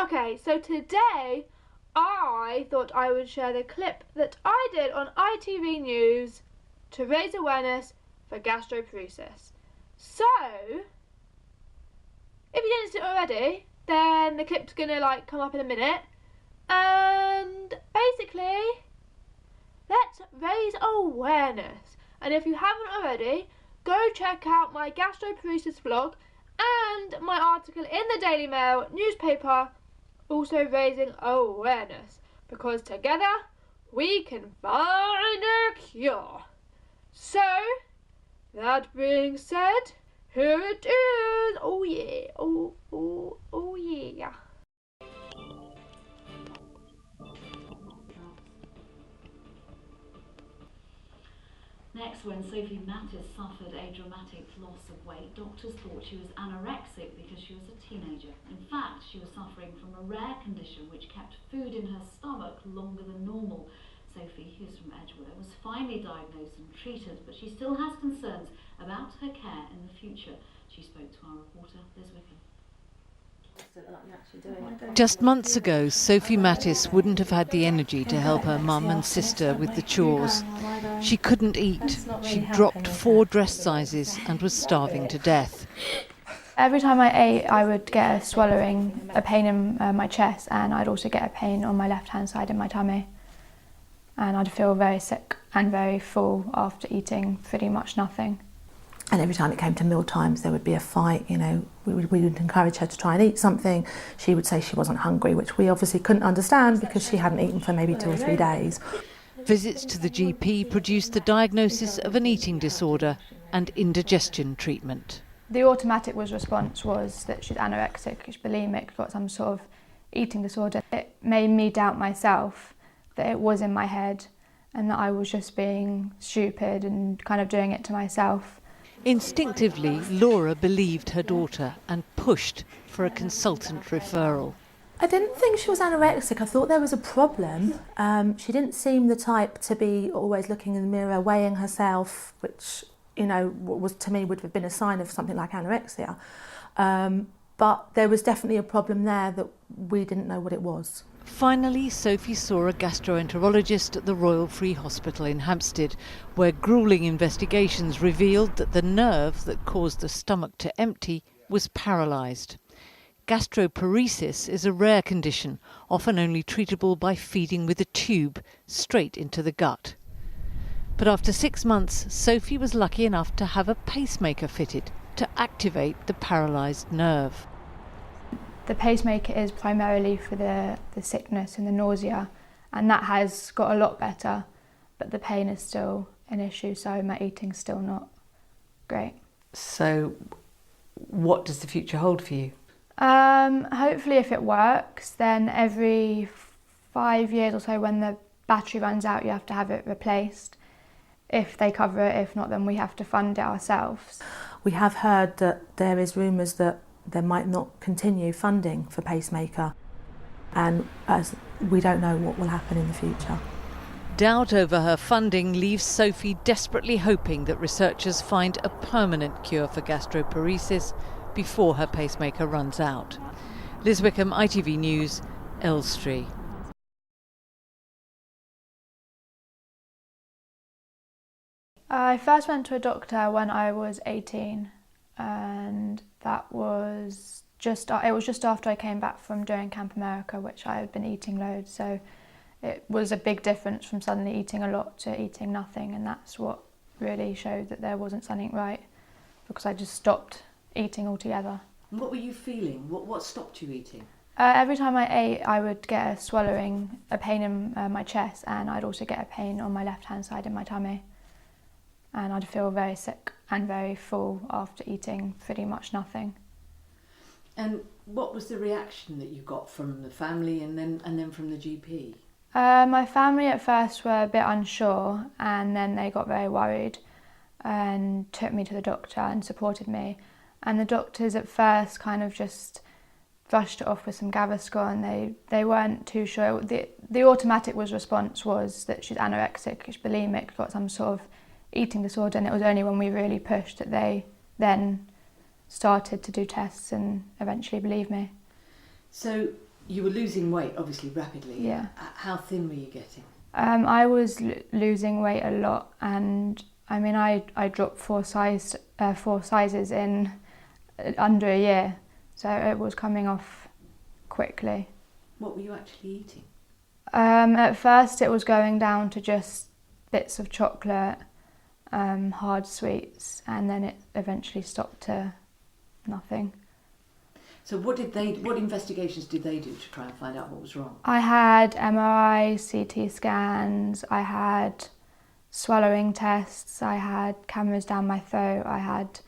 Okay, so today I thought I would share the clip that I did on ITV News to raise awareness for gastroparesis. So, if you didn't see it already, then the clip's gonna come up in a minute. And basically, let's raise awareness. And if you haven't already, go check out my gastroparesis vlog and my article in the Daily Mail newspaper, also raising awareness, because together we can find a cure. So, that being said, here it is. Oh yeah, oh yeah. Next, when Sophie Mattis suffered a dramatic loss of weight, doctors thought she was anorexic because she was a teenager. In fact, she was suffering from a rare condition which kept food in her stomach longer than normal. Sophie, who's from Edgware, was finally diagnosed and treated, but she still has concerns about her care in the future. She spoke to our reporter, Liz Wickham. Just months ago, Sophie Mattis wouldn't have had the energy to help her mum and sister with the chores. She couldn't eat. She'd dropped 4 dress sizes and was starving to death. Every time I ate, I would get a pain in my chest, and I'd also get a pain on my left-hand side in my tummy. And I'd feel very sick and very full after eating pretty much nothing. And every time it came to meal times, there would be a fight, you know. We would encourage her to try and eat something. She would say she wasn't hungry, which we obviously couldn't understand because she hadn't eaten for maybe 2 or 3 days. Visits to the GP produced the diagnosis of an eating disorder and indigestion treatment. The automatic response was that she's anorexic, she's bulimic, got some sort of eating disorder. It made me doubt myself, that it was in my head and that I was just being stupid and kind of doing it to myself. Instinctively, Laura believed her daughter and pushed for a consultant referral. I didn't think she was anorexic. I thought there was a problem. She didn't seem the type to be always looking in the mirror, weighing herself, which, you know, was to me would have been a sign of something like anorexia. But there was definitely a problem there that we didn't know what it was. Finally, Sophie saw a gastroenterologist at the Royal Free Hospital in Hampstead, where gruelling investigations revealed that the nerve that caused the stomach to empty was paralysed. Gastroparesis is a rare condition, often only treatable by feeding with a tube straight into the gut. But after 6 months, Sophie was lucky enough to have a pacemaker fitted to activate the paralysed nerve. The pacemaker is primarily for the sickness and the nausea, and that has got a lot better, but the pain is still an issue, so my eating's still not great. So what does the future hold for you? Hopefully if it works, then every 5 years or so when the battery runs out, you have to have it replaced. If they cover it, if not, then we have to fund it ourselves. We have heard that there is rumours that there might not continue funding for pacemaker, and as we don't know what will happen in the future. Doubt over her funding leaves Sophie desperately hoping that researchers find a permanent cure for gastroparesis before her pacemaker runs out. Liz Wickham, ITV News, Elstree. I first went to a doctor when I was 18, and that was just after I came back from doing Camp America, which I had been eating loads, so it was a big difference from suddenly eating a lot to eating nothing, and that's what really showed that there wasn't something right, because I just stopped eating altogether. What were you feeling? What stopped you eating? Every time I ate, I would get a pain in my chest, and I'd also get a pain on my left-hand side in my tummy. And I'd feel very sick and very full after eating pretty much nothing. And what was the reaction that you got from the family and then from the GP? My family at first were a bit unsure, and then they got very worried and took me to the doctor and supported me. And the doctors at first kind of just brushed it off with some Gaviscon. They weren't too sure. The automatic response was that she's anorexic, she's bulimic, got some sort of eating disorder, and it was only when we really pushed that they then started to do tests and eventually believed me. So You were losing weight, obviously, rapidly. Yeah. How thin were you getting? I was losing weight a lot, and I mean, I dropped 4 sizes in under a year, so it was coming off quickly. What were you actually eating? At first it was going down to just bits of chocolate, hard sweets, and then it eventually stopped to nothing. So what investigations did they do to try and find out what was wrong? I had MRI, CT scans, I had swallowing tests, I had cameras down my throat, I had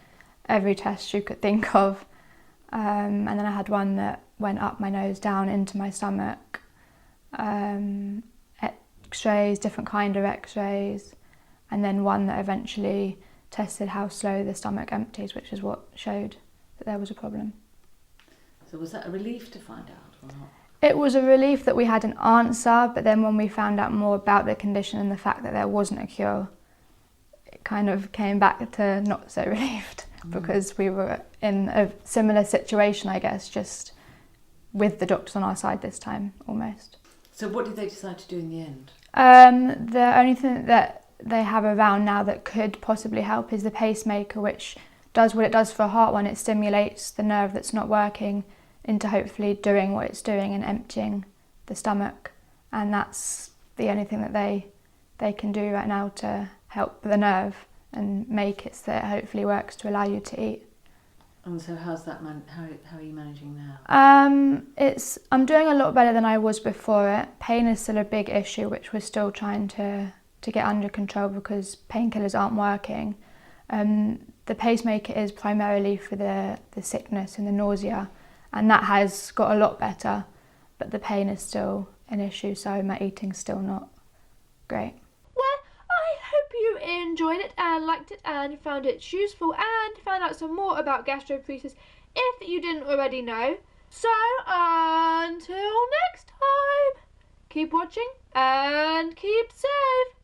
every test you could think of, and then I had one that went up my nose, down into my stomach, x-rays, different kind of x-rays, and then one that eventually tested how slow the stomach empties, which is what showed that there was a problem. So was that a relief to find out or not? It was a relief that we had an answer, but then when we found out more about the condition and the fact that there wasn't a cure, it kind of came back to not so relieved, because we were in a similar situation, I guess, just with the doctors on our side this time, almost. So what did they decide to do in the end? The only thing that they have around now that could possibly help is the pacemaker, which does what it does for a heart one. It stimulates the nerve that's not working into hopefully doing what it's doing and emptying the stomach. And that's the only thing that they can do right now to help the nerve and make it so that it hopefully works to allow you to eat. And so how's that how are you managing now? I'm doing a lot better than I was before it. Pain is still a big issue, which we're still trying to get under control because painkillers aren't working. The pacemaker is primarily for the sickness and the nausea, and that has got a lot better, but the pain is still an issue, so my eating's still not great. Well, I hope you enjoyed it and liked it and found it useful and found out some more about gastroparesis if you didn't already know. So until next time, keep watching and keep safe.